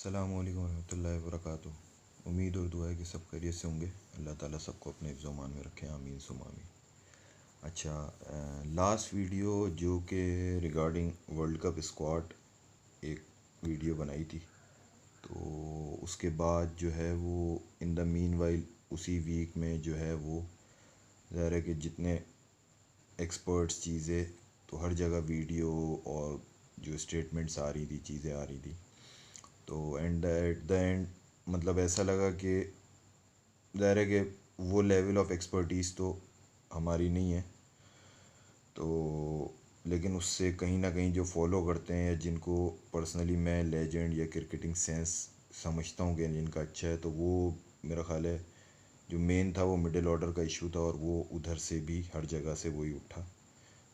अस्सलामु अलैकुम रहमतुल्लाहि व बरकातुहू। उम्मीद और दुआ है कि सब खैरियत से होंगे। अल्लाह ताला सबको अपने हिफ्ज़ व अमान में रखे, आमीन सुम्मा आमीन। अच्छा, लास्ट वीडियो जो कि रिगार्डिंग वर्ल्ड कप स्क्वाड एक वीडियो बनाई थी, तो उसके बाद जो है वो इन द मीन वाइल उसी वीक में जो है वो ज़ाहिर है कि जितने एक्सपर्ट्स चीज़ें, तो हर जगह वीडियो और जो स्टेटमेंट्स आ रही थी, चीज़ें आ रही थी, तो एट द एंड मतलब ऐसा लगा कि ज़ाहिर है कि वो लेवल ऑफ एक्सपर्टीज़ तो हमारी नहीं है, तो लेकिन उससे कहीं ना कहीं जो फॉलो करते हैं या जिनको पर्सनली मैं लेजेंड या क्रिकेटिंग सेंस समझता हूँ कि जिनका अच्छा है, तो वो मेरा ख़्याल है जो मेन था वो मिडिल ऑर्डर का इशू था, और वो उधर से भी हर जगह से वही उठा,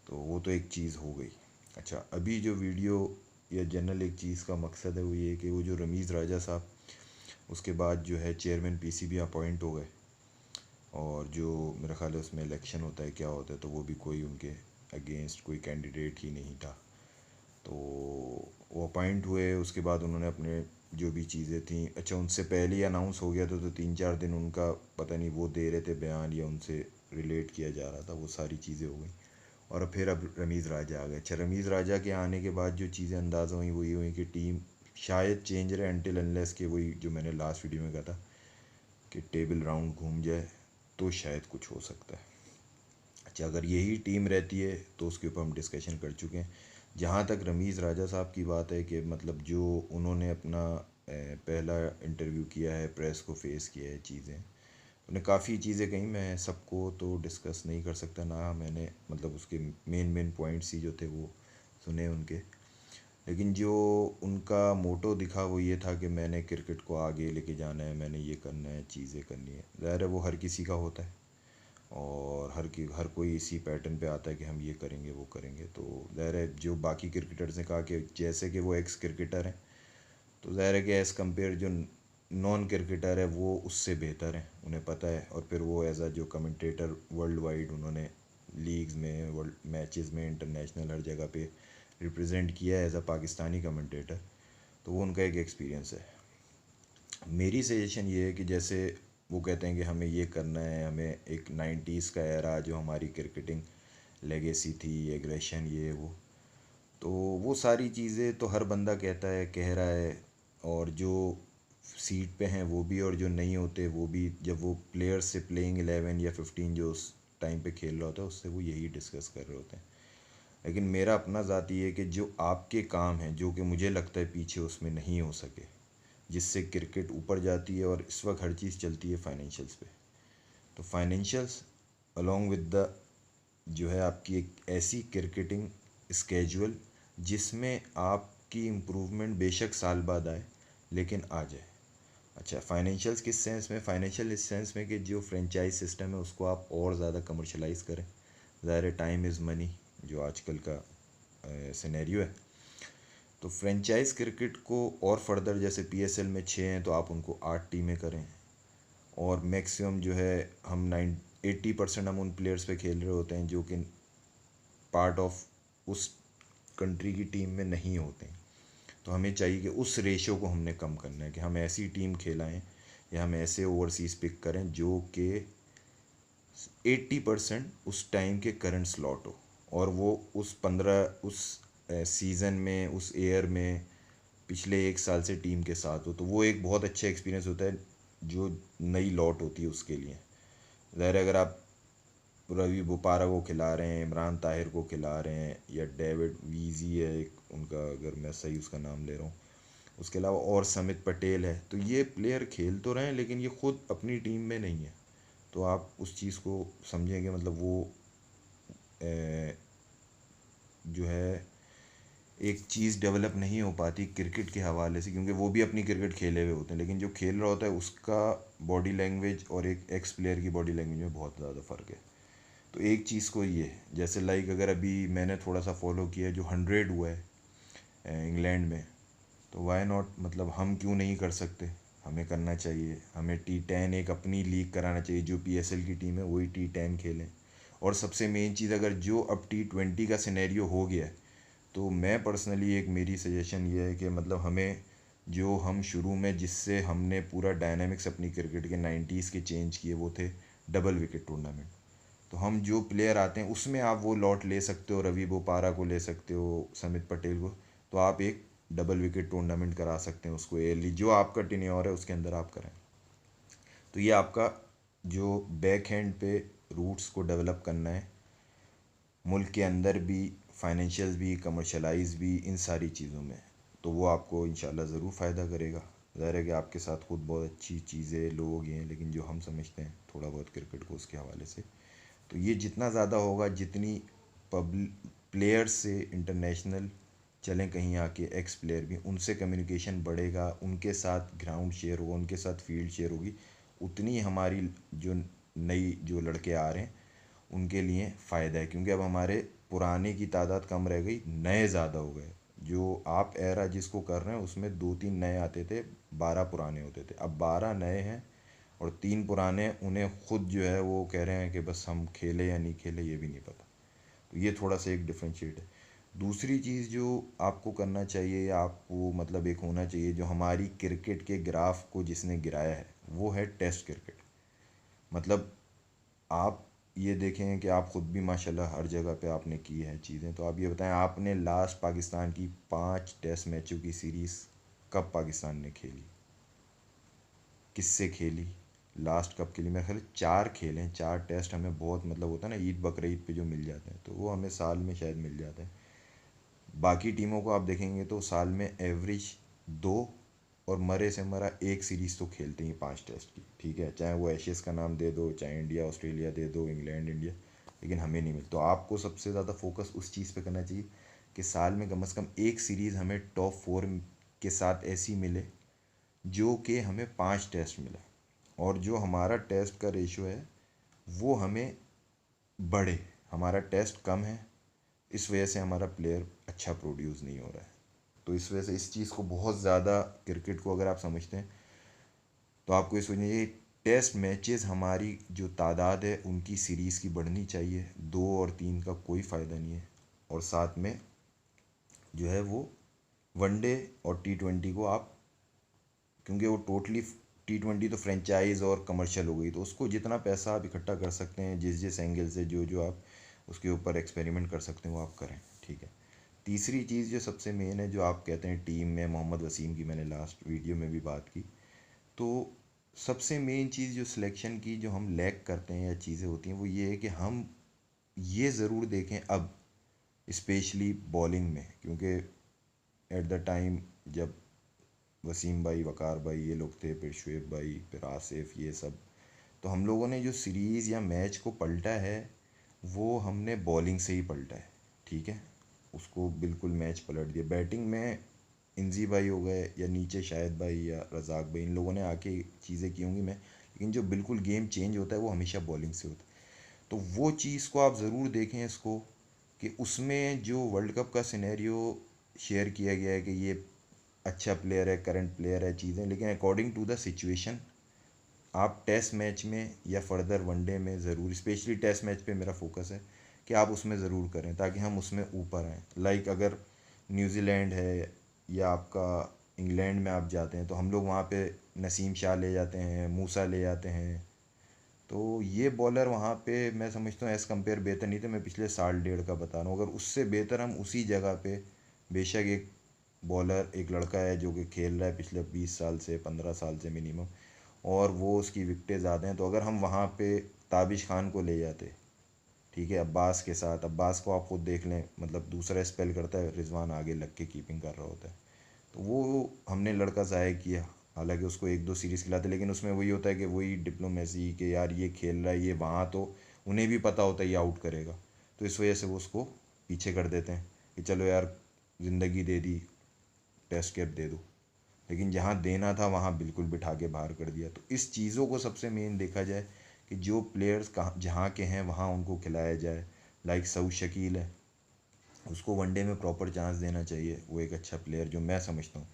तो वो तो एक चीज़ हो गई। अच्छा, अभी जो वीडियो या जनरल एक चीज़ का मकसद है वो ये कि वो जो रमीज़ राजा साहब उसके बाद जो है चेयरमैन पीसीबी अपॉइंट हो गए, और जो मेरा ख़्याल है उसमें इलेक्शन होता है क्या होता है, तो वो भी कोई उनके अगेंस्ट कोई कैंडिडेट ही नहीं था, तो वो अपॉइंट हुए। उसके बाद उन्होंने अपने जो भी चीज़ें थी, अच्छा उनसे पहले ही अनाउंस हो गया था, तो 3-4 दिन उनका पता नहीं वो दे रहे थे बयान या उनसे रिलेट किया जा रहा था, वो सारी चीज़ें हो गई। और फिर अब रमीज़ राजा आ गए। अच्छा, रमीज़ राजा के आने के बाद जो चीज़ें अंदाज़ा हुई वो ये हुई कि टीम शायद चेंज रहे अनटिल अनलेस के वही जो मैंने लास्ट वीडियो में कहा था कि टेबल राउंड घूम जाए तो शायद कुछ हो सकता है। अच्छा, अगर यही टीम रहती है तो उसके ऊपर हम डिस्कशन कर चुके हैं। जहाँ तक रमीज़ राजा साहब की बात है कि मतलब जो उन्होंने अपना पहला इंटरव्यू किया है, प्रेस को फेस किया है, चीज़ें उन्होंने काफ़ी चीज़ें कही, मैं सबको तो डिस्कस नहीं कर सकता ना, मैंने मतलब उसके मेन मेन पॉइंट्स ही जो थे वो सुने उनके, लेकिन जो उनका मोटो दिखा वो ये था कि मैंने क्रिकेट को आगे लेके जाना है, मैंने ये करना है, चीज़ें करनी है। ज़ाहिर है वो हर किसी का होता है, और हर कोई इसी पैटर्न पे आता है कि हम ये करेंगे वो करेंगे, तो ज़ाहिर है जो बाकी क्रिकेटर्स ने कहा कि जैसे कि वो एक्स क्रिकेटर हैं, तो ज़ाहिर है कि एज़ कम्पेयर जो नॉन क्रिकेटर है वो उससे बेहतर है, उन्हें पता है। और फिर वो एज आ जो कमेंटेटर वर्ल्ड वाइड उन्होंने लीग्स में, वर्ल्ड मैचेस में, इंटरनेशनल हर जगह पे रिप्रेजेंट किया है एज अ पाकिस्तानी कमेंटेटर, तो वो उनका एक एक्सपीरियंस है। मेरी सजेशन ये है कि जैसे वो कहते हैं कि हमें ये करना है, हमें एक 90s का एरा जो हमारी क्रिकेटिंग लेगेसी थी, एग्रेशन, ये वो वो सारी चीज़ें तो हर बंदा कहता है, कह रहा है, और जो सीट पे हैं वो भी, और जो नहीं होते वो भी, जब वो प्लेयर्स से प्लेइंग 11 या 15 जो उस टाइम पे खेल रहा होता है उससे वो यही डिस्कस कर रहे होते हैं। लेकिन मेरा अपना ज़ाती है कि जो आपके काम हैं, जो कि मुझे लगता है पीछे उसमें नहीं हो सके, जिससे क्रिकेट ऊपर जाती है, और इस वक्त हर चीज़ चलती है फाइनेंशियल्स पे, तो फाइनेंशियल्स अलॉन्ग विद द जो है आपकी एक ऐसी क्रिकेटिंग स्केजुअल जिसमें आपकी इम्प्रूवमेंट बेशक साल बाद आए लेकिन आ जाए। अच्छा, फाइनेंशियल्स किस सेंस में? फाइनेंशियल इस सेंस में कि जो फ्रेंचाइज सिस्टम है उसको आप और ज़्यादा कमर्शलाइज करें। ज़ाहिर है टाइम इज़ मनी जो आजकल का सिनेरियो है, तो फ्रेंचाइज क्रिकेट को और फर्दर, जैसे पीएसएल में 6 हैं तो आप उनको 8 टीमें करें, और मैक्सिमम जो है हम 80% हम उन प्लेयर्स पे खेल रहे होते हैं जो कि पार्ट ऑफ उस कंट्री की टीम में नहीं होते हैं, तो हमें चाहिए कि उस रेशो को हमने कम करना है कि हम ऐसी टीम खेलाएं या हम ऐसे ओवरसीज़ पिक करें जो कि 80% उस टाइम के करंट स्लॉट हो, और वो उस सीज़न में, उस ईयर में पिछले 1 साल से टीम के साथ हो, तो वो एक बहुत अच्छा एक्सपीरियंस होता है जो नई लॉट होती है उसके लिए। ज़ाहिर है अगर आप रवि बोपारा को खिला रहे हैं, इमरान ताहिर को खिला रहे हैं, या डेविड वीजी है एक उनका, अगर मैं सही उसका नाम ले रहा हूँ, उसके अलावा और समित पटेल है, तो ये प्लेयर खेल तो रहे हैं लेकिन ये खुद अपनी टीम में नहीं है, तो आप उस चीज़ को समझेंगे, मतलब वो जो है एक चीज़ डेवलप नहीं हो पाती क्रिकेट के हवाले से, क्योंकि वो भी अपनी क्रिकेट खेले हुए होते हैं, लेकिन जो खेल रहा होता है उसका बॉडी लैंग्वेज और एक एक्स प्लेयर की बॉडी लैंग्वेज में बहुत ज़्यादा फ़र्क है। तो एक चीज़ को ये, जैसे लाइक अगर अभी मैंने थोड़ा सा फॉलो किया जो 100 हुआ है इंग्लैंड में, तो वाई नॉट, मतलब हम क्यों नहीं कर सकते, हमें करना चाहिए। हमें T10 एक अपनी लीग कराना चाहिए, जो PSL की टीम है वही T10 खेलें। और सबसे मेन चीज़, अगर जो अब T20 का सिनेरियो हो गया है, तो मैं पर्सनली एक मेरी सजेशन ये है कि मतलब हमें जो हम शुरू में जिससे हमने पूरा डायनामिक्स अपनी क्रिकेट के 90s के चेंज किए वो थे डबल विकेट टूर्नामेंट। तो हम जो प्लेयर आते हैं उसमें आप वो लॉट ले सकते हो, रवि बोपारा को ले सकते हो, समित पटेल को। तो आप एक डबल विकेट टूर्नामेंट करा सकते हैं उसको एयरली, जो आपका टेन्योर है उसके अंदर आप करें। तो ये आपका जो बैक हैंड पे रूट्स को डेवलप करना है, मुल्क के अंदर भी, फाइनेंशियल भी, कमर्शलाइज भी, इन सारी चीज़ों में, तो वो आपको इंशाल्लाह ज़रूर फ़ायदा करेगा। ज़ाहिर है कि आपके साथ खुद बहुत अच्छी चीज़ें लोग हैं, लेकिन जो हम समझते हैं थोड़ा बहुत क्रिकेट को उसके हवाले से, तो ये जितना ज़्यादा होगा, जितनी पब्लिक प्लेयर्स से इंटरनेशनल चलें कहीं आके, एक्स प्लेयर भी, उनसे कम्युनिकेशन बढ़ेगा, उनके साथ ग्राउंड शेयर होगा, उनके साथ फील्ड शेयर होगी, उतनी हमारी जो नई जो लड़के आ रहे हैं उनके लिए फ़ायदा है। क्योंकि अब हमारे पुराने की तादाद कम रह गई, नए ज़्यादा हो गए। जो आप एरा जिसको कर रहे हैं उसमें 2-3 नए आते थे, 12 पुराने होते थे। अब 12 नए हैं और 3 पुराने, उन्हें खुद जो है वो कह रहे हैं कि बस हम खेले या नहीं खेले ये भी नहीं पता। तो ये थोड़ा सा एक डिफरेंशिएट है। दूसरी चीज़ जो आपको करना चाहिए या आपको मतलब एक होना चाहिए, जो हमारी क्रिकेट के ग्राफ को जिसने गिराया है, वो है टेस्ट क्रिकेट। मतलब आप ये देखें कि आप ख़ुद भी माशाल्लाह हर जगह पे आपने की है चीज़ें, तो आप ये बताएं आपने लास्ट पाकिस्तान की 5 टेस्ट मैचों की सीरीज़ कब पाकिस्तान ने खेली, किससे खेली, लास्ट कब खेली? मेरे ख्याल 4 खेले, 4 टेस्ट हमें बहुत मतलब होता है ना, ईद बकरीद पे जो मिल जाते हैं, तो वो हमें साल में शायद मिल जाते हैं। बाकी टीमों को आप देखेंगे तो साल में एवरेज 2 और मरे से मरा एक सीरीज़ तो खेलते ही 5 टेस्ट की, ठीक है, चाहे वो एशेज़ का नाम दे दो, चाहे इंडिया ऑस्ट्रेलिया दे दो, इंग्लैंड इंडिया, लेकिन हमें नहीं मिलता। तो आपको सबसे ज़्यादा फोकस उस चीज़ पे करना चाहिए कि साल में कम से कम एक सीरीज़ हमें टॉप 4 के साथ ऐसी मिले जो कि हमें 5 टेस्ट मिले, और जो हमारा टेस्ट का रेशो है वो हमें बढ़े। हमारा टेस्ट कम है, इस वजह से हमारा प्लेयर अच्छा प्रोड्यूस नहीं हो रहा है। तो इस वजह से इस चीज़ को बहुत ज़्यादा, क्रिकेट को अगर आप समझते हैं तो आपको इस वजह ये टेस्ट मैचेस हमारी जो तादाद है उनकी सीरीज़ की बढ़नी चाहिए। 2 और 3 का कोई फ़ायदा नहीं है। और साथ में जो है वो वनडे और T20 को आप, क्योंकि वो टोटली T20 तो फ्रेंचाइज और कमर्शियल हो गई, तो उसको जितना पैसा आप इकट्ठा कर सकते हैं, जिस जिस एंगल से जो जो आप उसके ऊपर एक्सपेरिमेंट कर सकते हैं वो आप करें, ठीक है। तीसरी चीज़ जो सबसे मेन है, जो आप कहते हैं टीम में मोहम्मद वसीम की मैंने लास्ट वीडियो में भी बात की, तो सबसे मेन चीज़ जो सिलेक्शन की जो हम लैक करते हैं या चीज़ें होती हैं, वो ये है कि हम ये ज़रूर देखें अब, स्पेशली बॉलिंग में, क्योंकि एट द टाइम जब वसीम भाई, वकार भाई ये लोग थे, फिर शुएब भाई, फिर आसिफ, ये सब, तो हम लोगों ने जो सीरीज़ या मैच को पलटा है वो हमने बॉलिंग से ही पलटा है, ठीक है। उसको बिल्कुल मैच पलट दिया। बैटिंग में इंजी भाई हो गए या नीचे शाहिद भाई या रज़ाक भाई, इन लोगों ने आके चीज़ें की होंगी मैं, लेकिन जो बिल्कुल गेम चेंज होता है वो हमेशा बॉलिंग से होता है। तो वो चीज़ को आप ज़रूर देखें इसको, कि उसमें जो वर्ल्ड कप का सिनेरियो शेयर किया गया है कि ये अच्छा प्लेयर है, करंट प्लेयर है, चीज़ें, लेकिन अकॉर्डिंग टू द सिचुएशन आप टेस्ट मैच में या फर्दर वनडे में ज़रूर, स्पेशली टेस्ट मैच पे मेरा फोकस है कि आप उसमें ज़रूर करें ताकि हम उसमें ऊपर आएँ। लाइक अगर न्यूजीलैंड है या आपका इंग्लैंड में आप जाते हैं, तो हम लोग वहाँ पे नसीम शाह ले जाते हैं, मूसा ले जाते हैं, तो ये बॉलर वहाँ पे मैं समझता हूँ एज़ कम्पेयर बेहतर नहीं थे। मैं पिछले साल डेढ़ का बता रहा हूँ, अगर उससे बेहतर हम उसी जगह पे, बेशक एक बॉलर, एक लड़का है जो कि खेल रहा है पिछले 20 साल से, 15 साल से मिनिमम, और वो उसकी विकटें ज़्यादा हैं, तो अगर हम वहाँ पे ताबिश खान को ले जाते, ठीक है, अब्बास के साथ, अब्बास को आप खुद देख लें, मतलब दूसरा स्पेल करता है, रिजवान आगे लग के कीपिंग कर रहा होता है, तो वो हमने लड़का ज़ाया किया। हालांकि उसको 1-2 सीरीज़ खिलाते, लेकिन उसमें वही होता है कि वही डिप्लोमेसी के, यार ये खेल रहा है, ये वहाँ, तो उन्हें भी पता होता है ये आउट करेगा, तो इस वजह से वो उसको पीछे कर देते हैं कि चलो यार ज़िंदगी दे दी, टेस्ट कैप दे दो, लेकिन जहाँ देना था वहाँ बिल्कुल बिठा के बाहर कर दिया। तो इस चीज़ों को सबसे मेन देखा जाए कि जो प्लेयर्स कहाँ जहाँ के हैं वहाँ उनको खिलाया जाए। लाइक सऊद शकील है, उसको वनडे में प्रॉपर चांस देना चाहिए, वो एक अच्छा प्लेयर जो मैं समझता हूँ।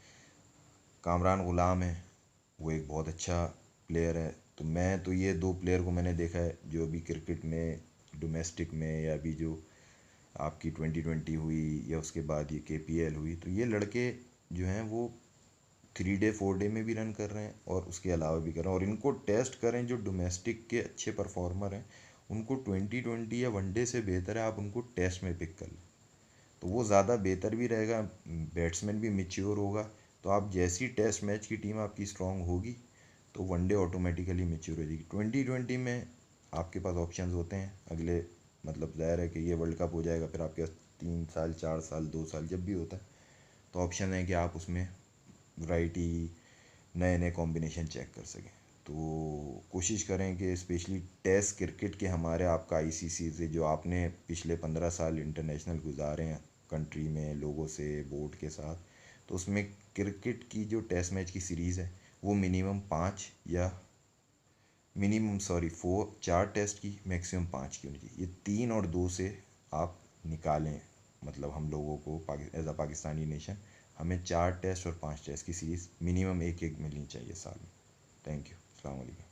कामरान ग़ुलाम है, वो एक बहुत अच्छा प्लेयर है। तो मैं तो ये 2 प्लेयर को मैंने देखा है जो अभी क्रिकेट में, डोमेस्टिक में, या अभी जो आपकी 2020 हुई या उसके बाद ये KPL हुई, तो ये लड़के जो हैं वो 3 डे 4 डे में भी रन कर रहे हैं और उसके अलावा भी कर रहे हैं। और इनको टेस्ट करें, जो डोमेस्टिक के अच्छे परफॉर्मर हैं उनको 2020 या वनडे से बेहतर है आप उनको टेस्ट में पिक कर लें, तो वो ज़्यादा बेहतर भी रहेगा, बैट्समैन भी मैच्योर होगा। तो आप जैसी टेस्ट मैच की टीम आपकी स्ट्रांग होगी तो वनडे ऑटोमेटिकली मैच्योर हो जाएगी। 2020 में आपके पास ऑप्शंस होते हैं अगले, मतलब ज़ाहिर है कि ये वर्ल्ड कप हो जाएगा, फिर आपके पास 3 साल 4 साल 2 साल जब भी होता है तो ऑप्शन है कि आप उसमें वैरायटी नए नए कॉम्बिनेशन चेक कर सकें। तो कोशिश करें कि स्पेशली टेस्ट क्रिकेट के हमारे आपका आईसीसी से जो आपने पिछले 15 साल इंटरनेशनल गुजारे हैं कंट्री में लोगों से बोर्ड के साथ, तो उसमें क्रिकेट की जो टेस्ट मैच की सीरीज़ है वो मिनिमम 4 टेस्ट की, मैक्सिमम 5 की होनी चाहिए। ये 3 और 2 से आप निकालें, मतलब हम लोगों को एज अ पाकिस्तानी नेशन हमें 4 टेस्ट और 5 टेस्ट की सीरीज़ मिनिमम एक एक मिलनी चाहिए साल में। Thank you. अस्सलाम वालेकुम।